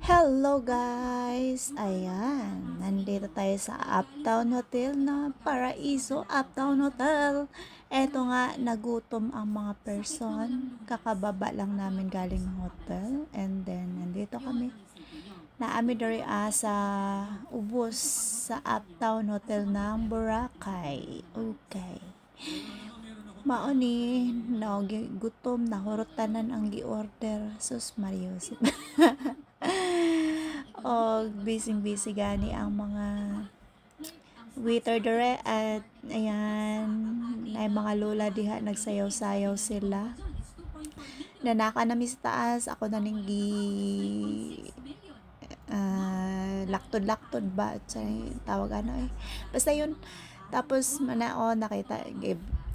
Hello guys! Ayan, nandito tayo sa Uptown Hotel na Paraiso Uptown Hotel. Eto nga, nagutom ang mga person. Kakababa lang namin galing ng hotel. And then, nandito kami. Naami dari sa ubos sa Uptown Hotel ng Boracay. Okay. Maoni, no, gutom, nahurot tanan ang gi-order. Sus Marios. O busy gani ang mga waiter dire at ayan ay mga lola diha nagsayaw-sayaw sila. Nanaka na mi sa taas, ako na ning laktod-laktod ba sa tawag ano eh. Basta yun. Tapos manao nakita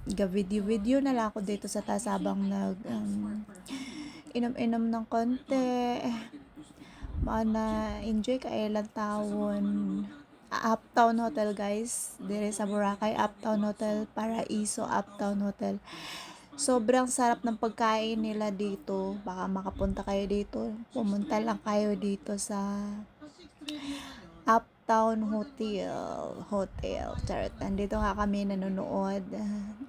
ga video na lang ako dito sa taas habang nag inom-inom ng konti. Mana enjoy ka ilang taon. Uptown Hotel guys, dire sa Boracay Uptown Hotel, Paraiso Uptown Hotel. Sobrang sarap ng pagkain nila dito. Baka makapunta kayo dito. Pumunta lang kayo dito sa Uptown Hotel. Charot. Nandito nga kami nanonood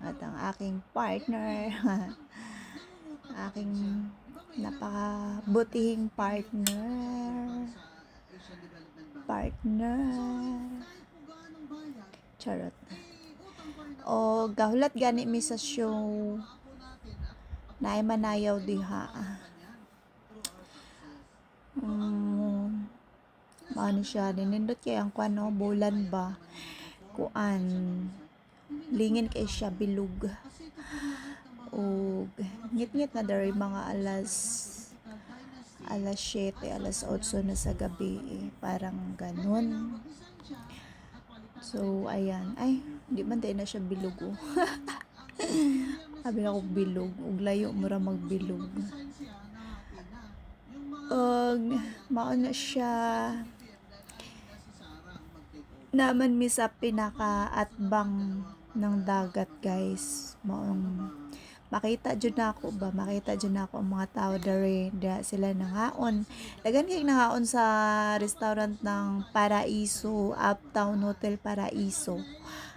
at ang aking partner, aking napakabutihing partner charot o gahulat gani mi sa show na ay manayaw diha ano siya dinindot kay ang kuano bulan ba kuan lingin kay siya bilog o ngit-ngit na dari mga alas 7, alas 8 na sa gabi parang ganun. So ayan, ay di man tayo na siya bilog sabi na ko bilog ug layo mura magbilog og mao na siya naman mi sa pinaka-atbang ng dagat guys maong makita jud nako ang mga tao dere sila nangaon dagan kay nangaon sa restaurant ng Paraiso Uptown Hotel Paraiso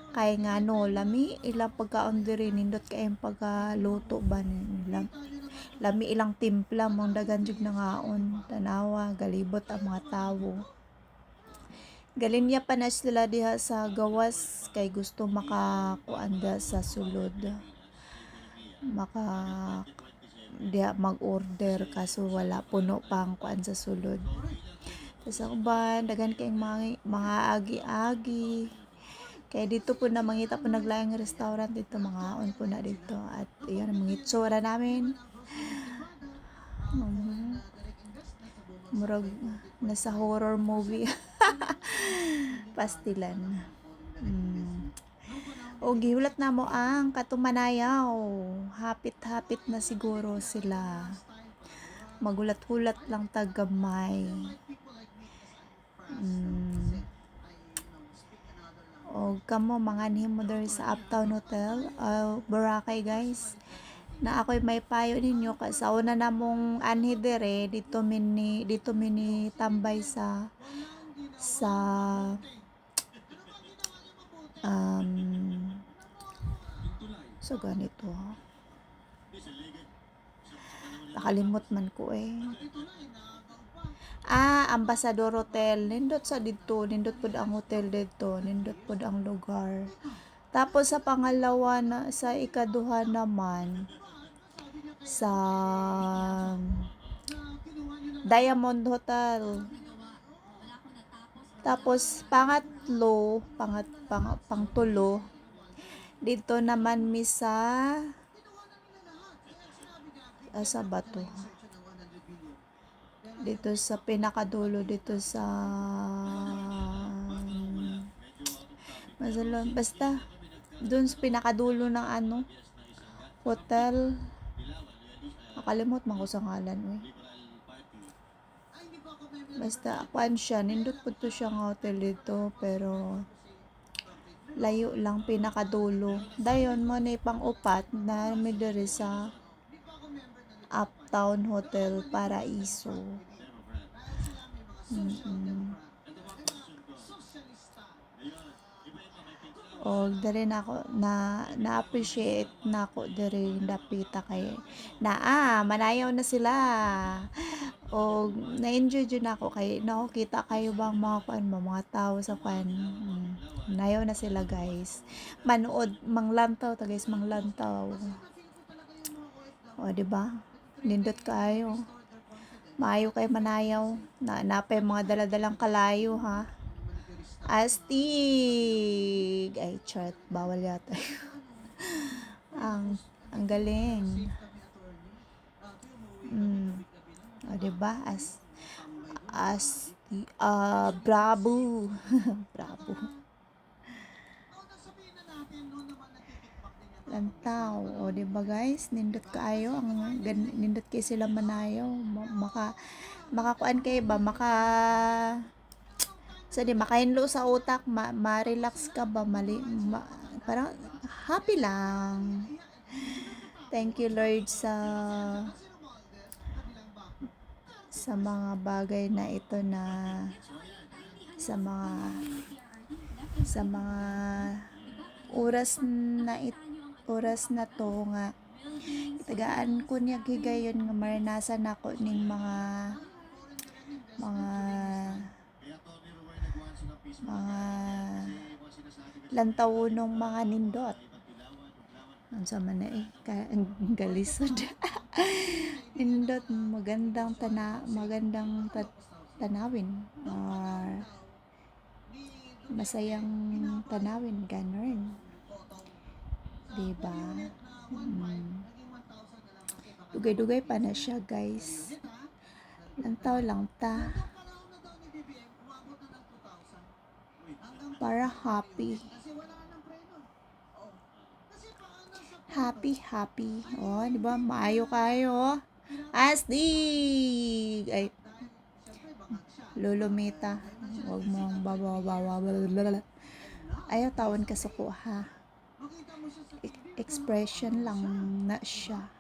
kay nga no lami ilang pagkaon diri nindot kay ang pagkaluto ba nila lami ilang timpla mong dagan jud nangaon tanawa galibot ang mga tawo galinya pa na sila diha sa gawas kay gusto makakuanda sa sulod maka diha mag-order kaso wala puno pang kuan sa sulod tapos ako ba dagan kay mga agi-agi kaya dito po na mangita po naglaing restaurant dito mga on po na dito at iyan ang mga itsura namin murag nasa horror movie pastilan o gihulat na mo ang katumanayaw hapit-hapit na siguro sila magulat-hulat lang tagamay o kamo manganhin mo diri sa Uptown Hotel Boracay guys na ako'y may payo ninyo sa una namong anhi dire dito mini tambay sa so ganito nakalimot man ko Ambassador Hotel nindot sa dito nindot pod ang hotel dito nindot pod ang lugar tapos sa pangalawa na sa ikaduha naman sa Diamond Hotel tapos pangtulo dito naman mi sa asa ba to dito sa pinakadulo dito sa Mazalon basta dun sa pinakadulo ng hotel nakalimot man ko sa ngalan basta kuan siya nindot po to siya nga hotel dito pero layo lang pinakadulo dayon mo na pang upat na mi diri sa Uptown Hotel Paraiso Mm. O diri na ako na-appreciate na ako diri dapita kay manayaw na sila. O na-enjoy jud na ako kay nakakita kayo bang mga kuan ba mga tao sa kuan. Nayaw na sila guys. Manood manglantaw ta guys, manglantaw. O di ba? Nindot kayo. Maayo kay manayaw. Napay mga daladalang kalayo ha. Astig! Ay, chart. Bawal yata. ang galing. O, diba? Bravo. Bravo. Lantaw. O, diba guys? Nindot kaayo. Nindot kayo sila manayaw. Makakuan kayo ba? Makahinlo sa utak, ma-relax ka ba, parang happy lang. Thank you Lord sa mga bagay na ito na sa mga oras na to nga tagaan ko niya gigayon nga maranasan ako ning mga lantawonong mga nindot. Unsa man na ang galisod. Nindot magandang tanawin or masayang tanawin ganon. Diba? Dugay-dugay pa na siya guys. Lantaw lang ta. Para happy. Happy. Oh, di ba? Maayo kayo. Astig! Ay, Lolomita. Huwag mong ayaw tawon ka sa kuha. Expression lang na siya.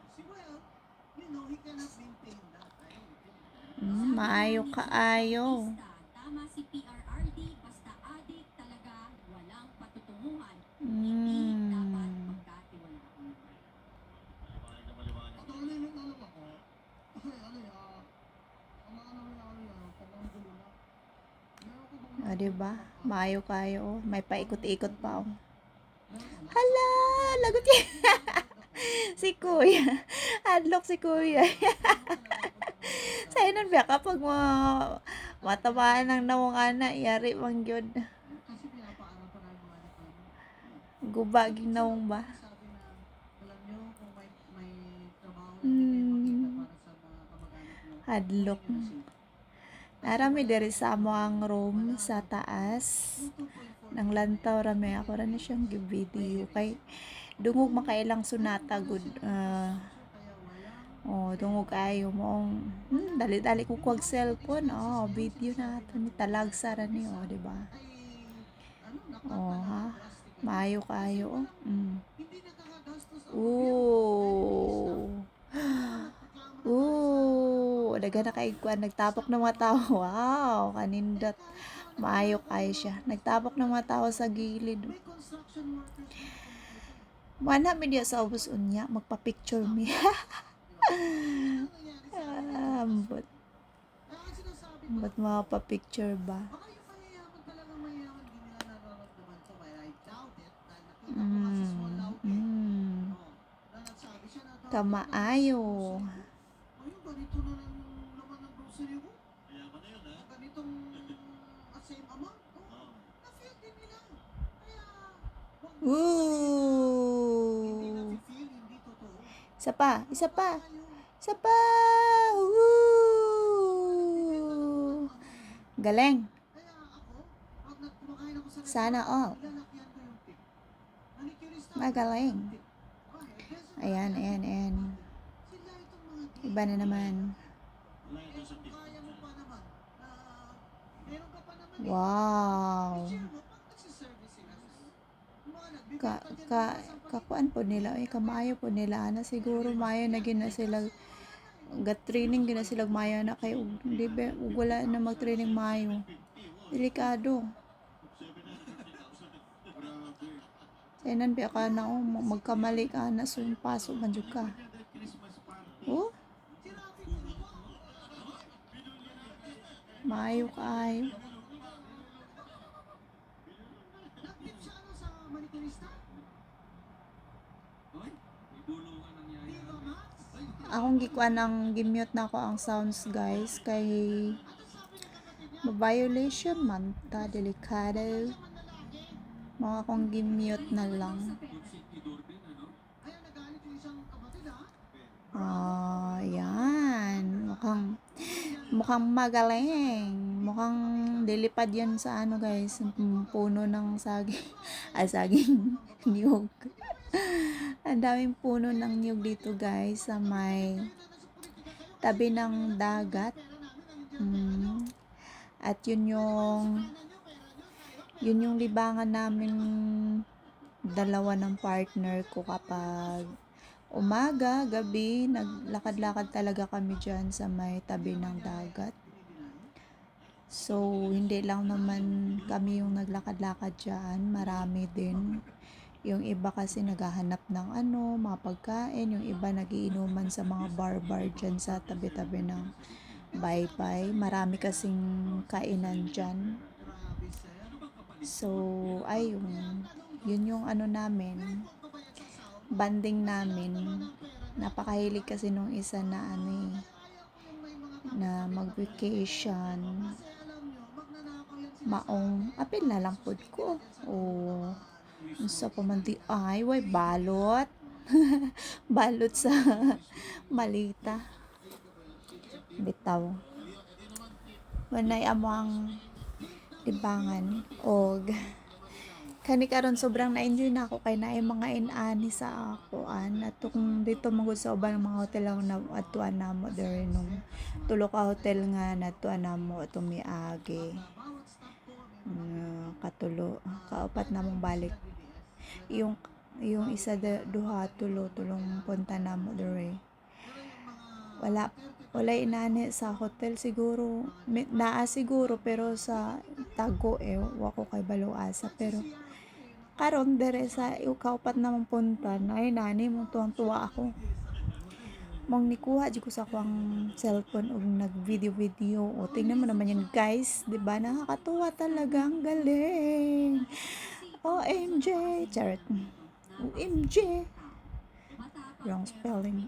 Maayo kaayo. O, diba? Maayo kayo. May paikot-ikot pa. Hala! Lagot yan. Si Kuya. Adlock si Kuya. Sa'yo nun ba? Kapag matamaan ng nawang ana, yari mang yun. Gubaging nawang ba? Adlock. Narami diri sa amo ang room sa taas. Nang lantaw rami ako ra na siyang video kay dungog makailang sunata good. Dungog ayo mo. Dali-dali ko kuwag cellphone. Video na ato ni talagsa ra ni di ba? Ha. Maayo kayo. Daga na kay kuan nagtapok ng mga tao. Wow, kanindot. Maayo kayo siya. Nagtapok ng mga tao sa gilid. Mana mi diya sa ubos unya magpa-picture mi. But mapa-picture ba? Kamaayo. Isa pa. Galing. Sana all. Magaling. Ayan. Iba na naman. Wow. Kakuan po nila. Kamayo po nila. Siguro mayo na gina sila ga-training gina sila mayo na kay di ba ug wala na mag-training mayo. Delikado. Kainan ba ka na magkamali ka na so yung paso man jud ka. Oh, maayo kaayo. Akong gikuan ang gimute na ako ang sounds guys kay ma-violation man ta, delikado. Mga akong gimute na lang. Yan. Mukhang magaling. Mukhang lilipad yan sa ano guys, puno ng saging. Saging. Niyog. Ang daming puno ng niyog dito guys sa may tabi ng dagat. At yun yung libangan namin dalawa ng partner ko kapag umaga, gabi, naglakad-lakad talaga kami dyan sa may tabi ng dagat. So, hindi lang naman kami yung naglakad-lakad dyan, marami din. Yung iba kasi naghahanap ng mga pagkain, yung iba nagiinuman sa mga bar-bar dyan sa tabi-tabi ng baybay. Marami kasing kainan dyan. So, yun yung namin, banding namin. Napakahilig kasi nung isa na na mag-vacation. Maong apil na lang pod ko. Unsa pa man di ay way balot. Balot sa malita. Bitaw. Manay amang libangan og kani karon sobrang na-enjoy na ako kay naay mga inani sa akoan at kung dito magud sa ubang mga hotel ako na atuan namo dere nung tulo ka hotel nga natuan namo atong miagi. Katulo kaupat namong balik yung isa duha tulong punta namo dere. Wala inani sa hotel siguro naa siguro pero sa tago wa ko kay balo asa pero karon dere sa kaupat namong punta ay nani mo tuwang-tuwa ako. Mong nikuha jud ko sa akong cellphone og nag-video. Tingnan mo naman yan guys, 'di ba? Nakakatuwa talaga, ang galing. OMG, charot. OMG. Wrong spelling.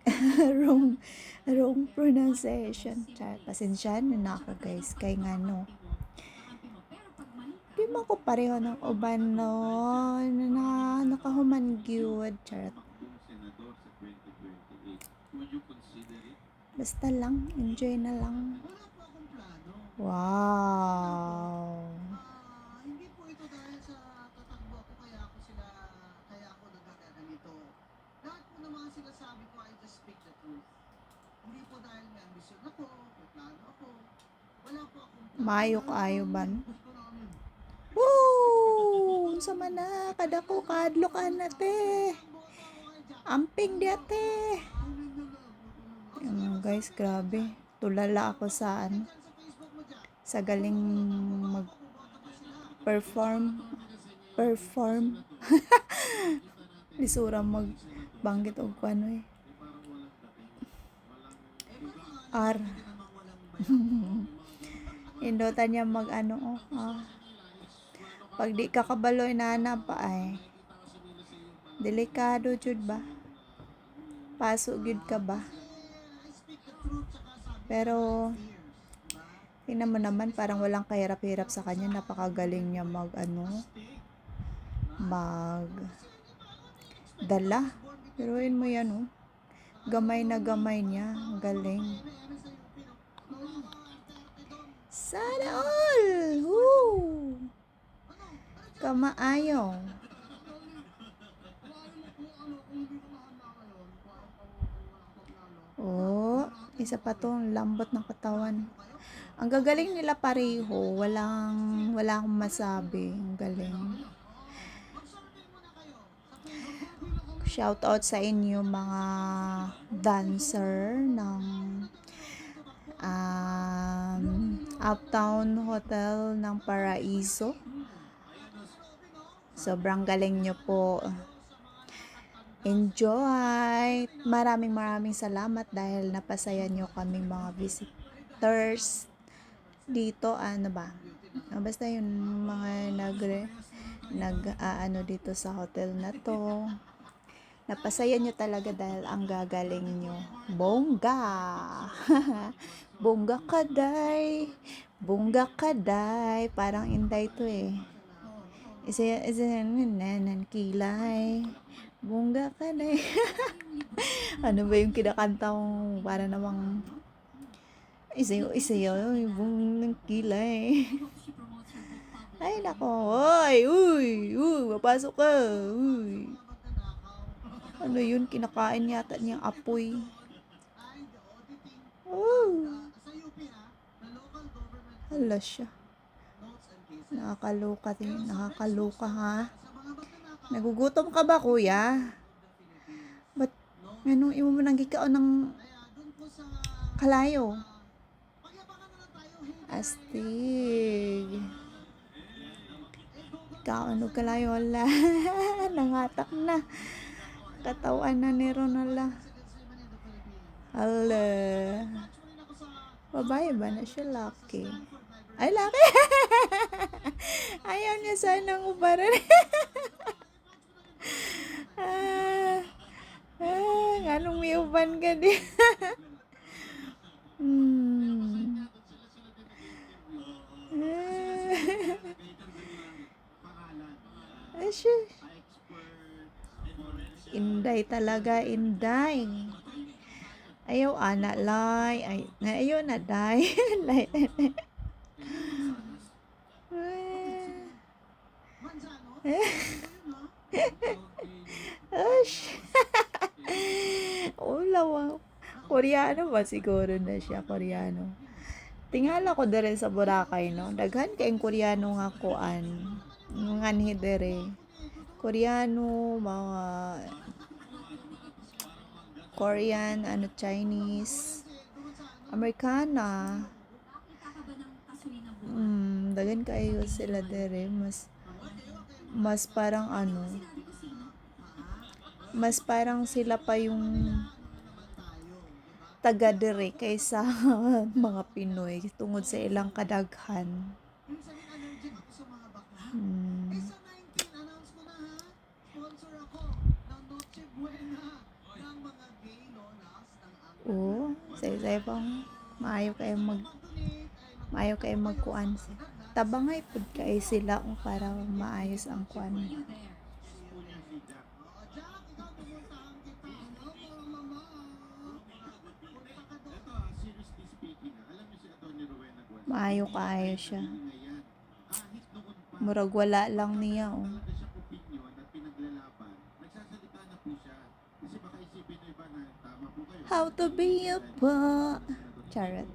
wrong pronunciation. Charot. Pasensyahan na ako guys kay ngano. Di mo ko pareho ng uban no na nakahuman gyud. Charot. Basta lang, enjoy na lang. Wow. Hindi po ito dahil sa tatakbo ako kaya ako nagkakaganito. Lahat po ng mga sinasabi ko I just speak the truth. Hindi po dahil may ambisyon ako, may plano ako. Wala po akong Mayo kaayo ban. Woo! Sa mana kadako kadlo ka na te. Amping di ate. Guys, grabe. Tulala ako sa sa galing perform lisura banggit og R Indutan niya pag di ka kabalo inana pa ay delikado jud ba, paso gud ka ba, pero tingnan mo naman parang walang kahirap-hirap sa kanya, napakagaling niya dala, peruin mo yan gamay na gamay niya, galing. Sana all! Woo! Kamaayo. Isa pa tong lambot ng katawan. Ang gagaling nila pareho, walang akong masabi. Ang galing. Shout out sa inyo mga dancer ng Uptown Hotel ng Paraiso. Sobrang galing nyo po. Enjoy! Maraming salamat dahil napasaya nyo kaming mga visitors dito. Ano ba? Basta yun, mga ano dito sa hotel na to. Napasaya nyo talaga dahil ang gagaling nyo. Bongga! Bongga kaday! Bongga kaday! Parang Inday to eh. Isa nanan kilay. Bongga kaday. Ano ba yung kinakanta kong para namang isa yun, bong kilay. Ay nako, uy, mapasok ka, uy. Ano yun, kinakain yata niyang apoy. Hala siya. Nakakaloka ha. Nagugutom ka ba kuya? Ba't anong imo mo nang gikaon ng kalayo? Astig. Kaon og kalayo wala. Nangatak na. Katawan na ni Ronala. Hala. Babae ba na siya? Laki. Ay, laki. Ayaw niya sanang ubaran. Anong may uban ka di? Inday talaga, inday. Ayaw ana lay. Ayaw na day. Lay. Ash. Ulaw. Koreano ba siguro na siya, Koreano. Tingala ko dere sa Boracay, no. Daghan kayong Koreano nga kuan. Nga ni dere. Koreano, mga Korean, Chinese, Americana. Dagan kayo sila dere. Mas parang mas parang sila pa yung taga dere kaysa mga Pinoy tungod sa ilang kadaghan. Say pang maayo kayo magkuan. Tabangay pud kay sila para maayos ang kuan. Maayo kaayo siya. Murag wala lang niya How to be a po. Charot.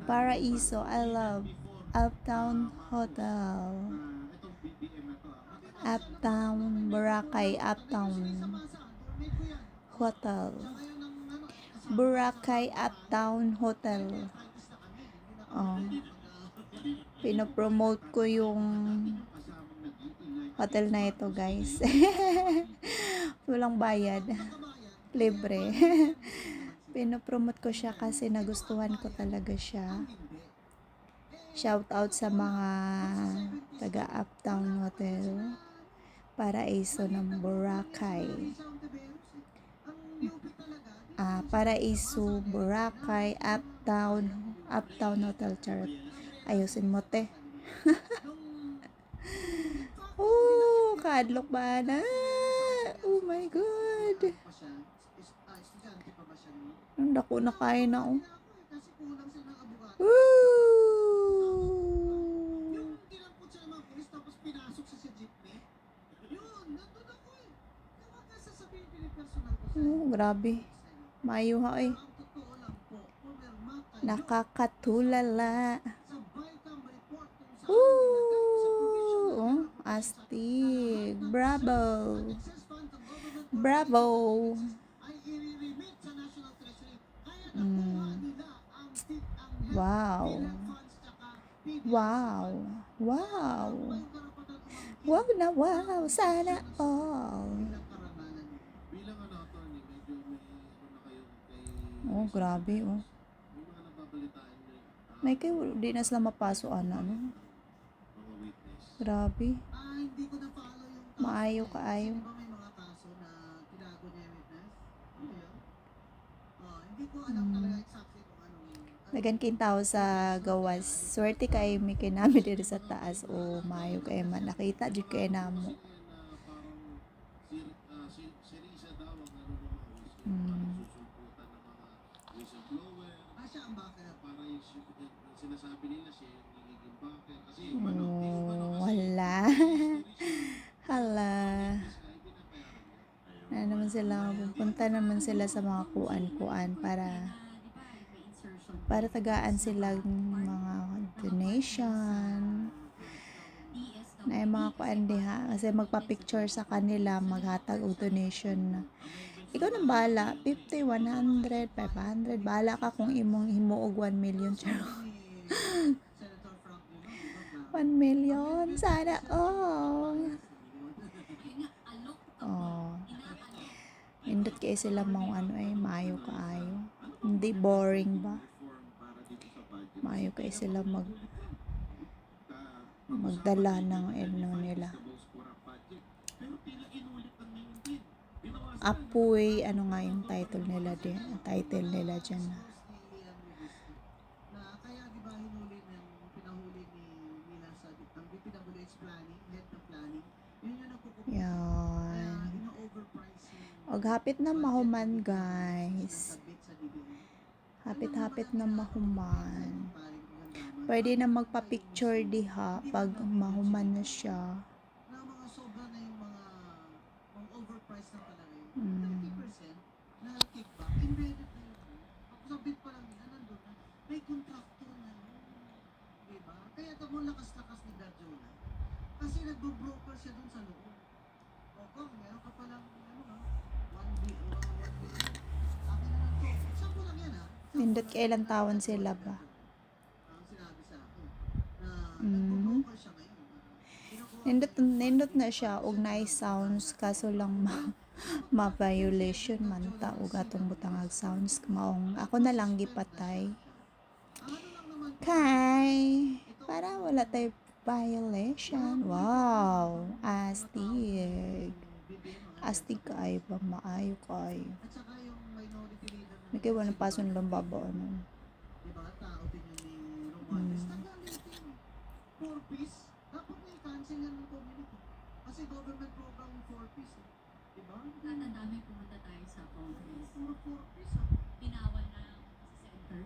Paraiso, I love. Uptown Hotel. Uptown, Boracay, Uptown Hotel. Boracay Uptown Hotel. Pinopromote ko yung hotel na ito, guys. Walang bayad. Libre. Pinopromote ko siya kasi nagustuhan ko talaga siya. Shout out sa mga taga Uptown Hotel. Paraiso ng Boracay. Paraiso, Boracay, Uptown Hotel. Charot. Ayusin mo te. Kadlok ba na? Oh my God. Ang dako na kain na grabe. Mayo ha eh. Nakakatulala. Astig. Bravo. Wow. Wow. Wow. Wow na wow. Sana all. Bilang attorney, medyo may na kayo kay Oh, grabe oh. may mga nababalitaan nyo May kayo, di na sila mapaso ano. mga witness. Grabe. Hindi ko na-follow yung kaso. Maayo kaayo. Di ba may mga kaso na tinago niya yung witness? Ano yun? Hindi ko alam talaga exactly kung Dagan kin tao sa gawas. Swerte kay may kinami diri sa taas o maayo kay man nakita jud kay namo. si Risa daw ang susulputan ng mga whistleblower. Siya ang bakit? Para yung sinasabi nila siya yung nagiging bakit. Kasi yung Wala. Hala. Na naman sila, pupunta naman sila sa mga kuan-kuan para tagaan sila mga donation na yung mga kuan diha kasi magpa-picture sa kanila maghatag og donation na ikaw nang bahala 50, 100, 500 bahala ka kung imong himuog 1 million charo 1 million sana oh indot kay sila mga ano ay maayo kaayo hindi boring ba maayo kay sila magdala ng nila apoy ano nga yung title nila dyan kaya di ba hinuli pinahuli ni nila sa DPWH planning, head ng planning, yun yung nagkukumpara. Kaya yan ina-overprice yung og hapit na mahuman guys hapit na mahuman pwede na magpa-picture diha pag mahuman na siya na mga sobra na yung mga overprice na talaga yun. 30% na kickback, embedded na yun. Ako sa bid pa lang nila, nandun na. May contractor na yun. Diba? Kaya ito mo lakas-lakas ni Darjola. Kasi nagbo-broker siya dun sa loob. O kung meron ka palang, 1 billion. Akin na lang to. Saan ko lang yan ha? nindot kailan taon sila ba Ang sinabi sa akin na nagbo-broker siya ngayon. nindot na siya og nice sounds kaso lang ma-violation man ta og atong butangag sounds maong ako na lang gipatay kay para wala tay violation wow astig kaayo ba maayo kaayo At saka yung minority leader na may kay wala pason lang baba ano diba, tao din yun ni Romualdez. Nagalitin. 4-piece. Dapat may cancel yan ng community. Kasi government program 4-piece. Diba? Natandami pumunta tayo sa Congress. Puro 4-piece. Pinawal na sa center.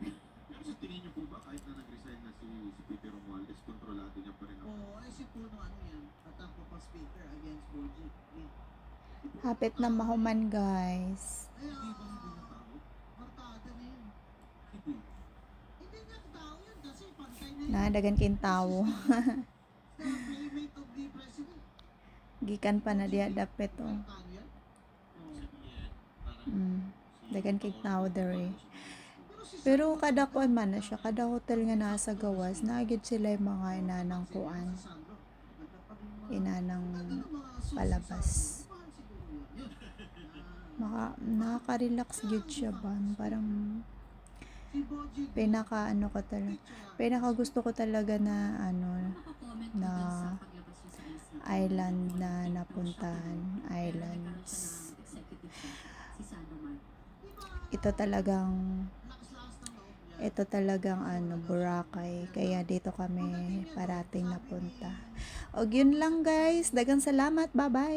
Pero sa tingin niyo po ba kahit na nag-resign na si Peter Romualdez, kontrolado niya pa rin ang Oo, ay si Puno ano yan. Tatakbo pa speaker against Boji. hapit na mahuman guys Kaya, hindi ba hindi na tao? barkada na yun. Hindi. Hindi niya tao yan kasi pantay na yun. nadagan kin tawo Na playmate of the president. gikan pa na diha dapet oh Ano yan? dagan kay tawo dere pero kada kuan man na siya kada hotel nga nasa gawas naagid sila yung mga inanang kuan inanang palabas nakaka-relax gyud siya ba parang pinaka gusto ko talaga na Makakomment na na sa paglabas niyo sa ICC. island na napuntahan islands Executive Session, si Sandoman. ito talagang Boracay kaya dito kami parating napunta og yun lang guys dagang salamat bye bye